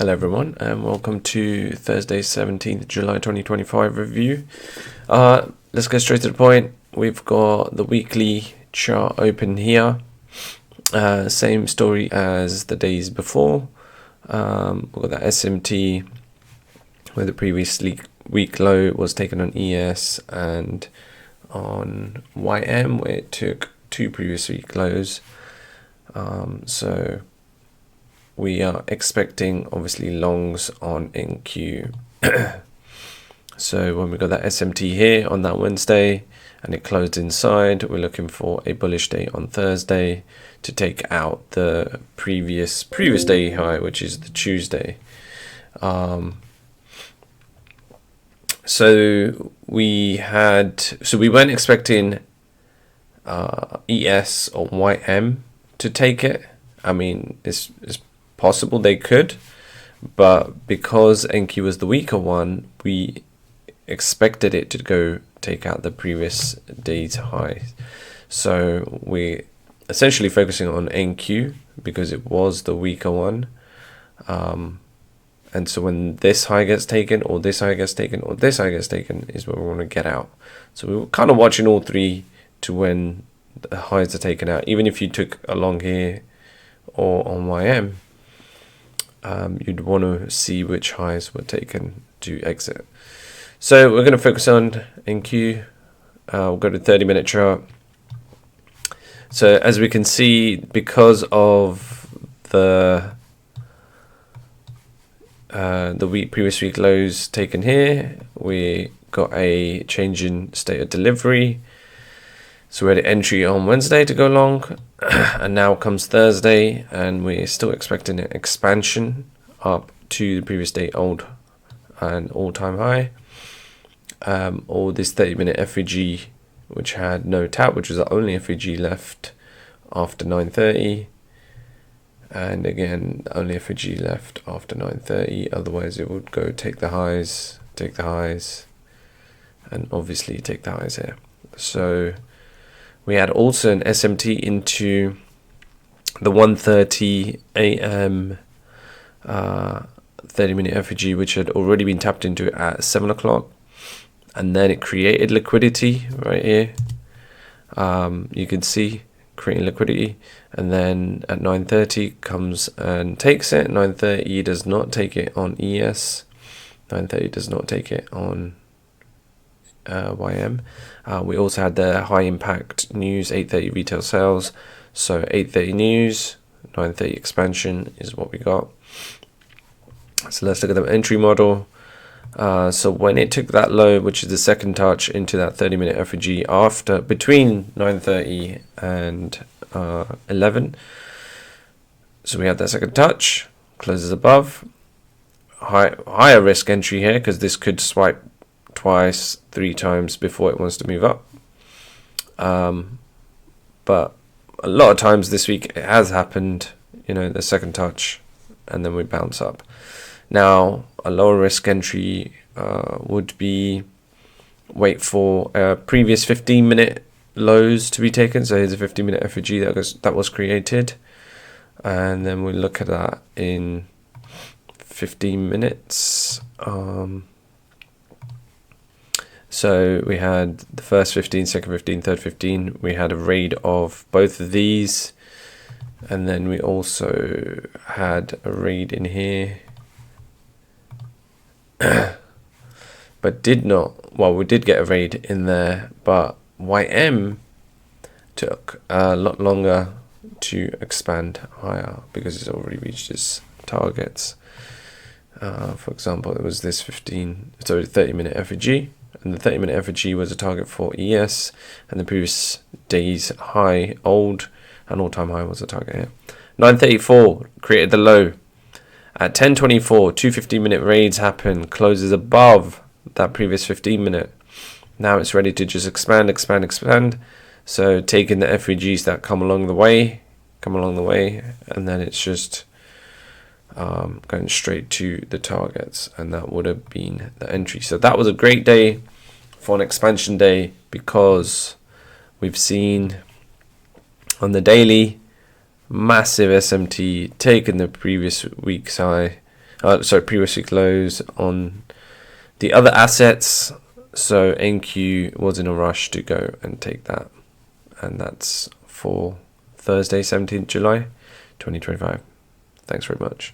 Hello everyone and welcome to Thursday 17th July 2025 review. Let's go straight to the point. We've got the weekly chart open here. Same story as the days before. We've got that SMT where the previous week low was taken on ES and on YM where it took two previous week lows. So we are expecting obviously longs on NQ. So when we got that SMT here on that Wednesday and it closed inside, we're looking for a bullish day on Thursday to take out the previous day high, which is the Tuesday. So we weren't expecting ES or YM to take it. I mean, it's possible they could, but because NQ was the weaker one, we expected it to go take out the previous day's high. So we're essentially focusing on NQ because it was the weaker one. And so when this high gets taken, or this high gets taken, or this high gets taken, is where we want to get out. So we were kind of watching all three to when the highs are taken out. Even if you took a long here or on YM, you'd want to see which highs were taken to exit. So we're going to focus on NQ. We'll go to 30-minute chart. So as we can see, because of the previous week lows taken here, we got a change in state of delivery. So we had an entry on Wednesday to go long, and now comes Thursday, and we're still expecting an expansion up to the previous day old and all-time high. Or this 30-minute FVG, which had no tap, which was the only FVG left after 9:30. And again, only FVG left after 9:30. Otherwise, it would go take the highs, and obviously take the highs here. So we had also an SMT into the 1:30 a.m. 30-minute FVG, which had already been tapped into at 7 o'clock. And then it created liquidity right here. You can see creating liquidity. And then at 9:30 comes and takes it. 9:30 does not take it on ES. 9:30 does not take it on YM. We also had the high impact news, 8:30 retail sales. So 8:30 news, 9:30 expansion is what we got. So let's look at the entry model. So when it took that low, which is the second touch into that 30-minute FVG between 9:30 and 11. So we had that second touch, closes above. Higher risk entry here because this could swipe twice, 3 times before it wants to move up. But a lot of times this week it has happened, the second touch, and then we bounce up. Now, a lower risk entry would be wait for previous 15-minute lows to be taken. So here's a 15-minute FVG that was created, and then we look at that in 15 minutes. So we had the first 15, second 15, third 15. We had a raid of both of these, and then we also had a raid in here. But we did get a raid in there, but YM took a lot longer to expand higher because it's already reached its targets. For example, it was this 30-minute FVG, and the 30-minute FVG was a target for ES, and the previous day's high, old, and all-time high was a target here. 9:34 created the low. At 10:24, 2 15-minute raids happen, closes above that previous 15-minute. Now it's ready to just expand. So taking the FVGs that come along the way, and then it's just going straight to the targets, and that would have been the entry. So that was a great day for an expansion day because we've seen on the daily massive SMT taking the previous week's high previous week lows on the other assets. So NQ was in a rush to go and take that, and that's for Thursday, 17th July 2025. Thanks very much.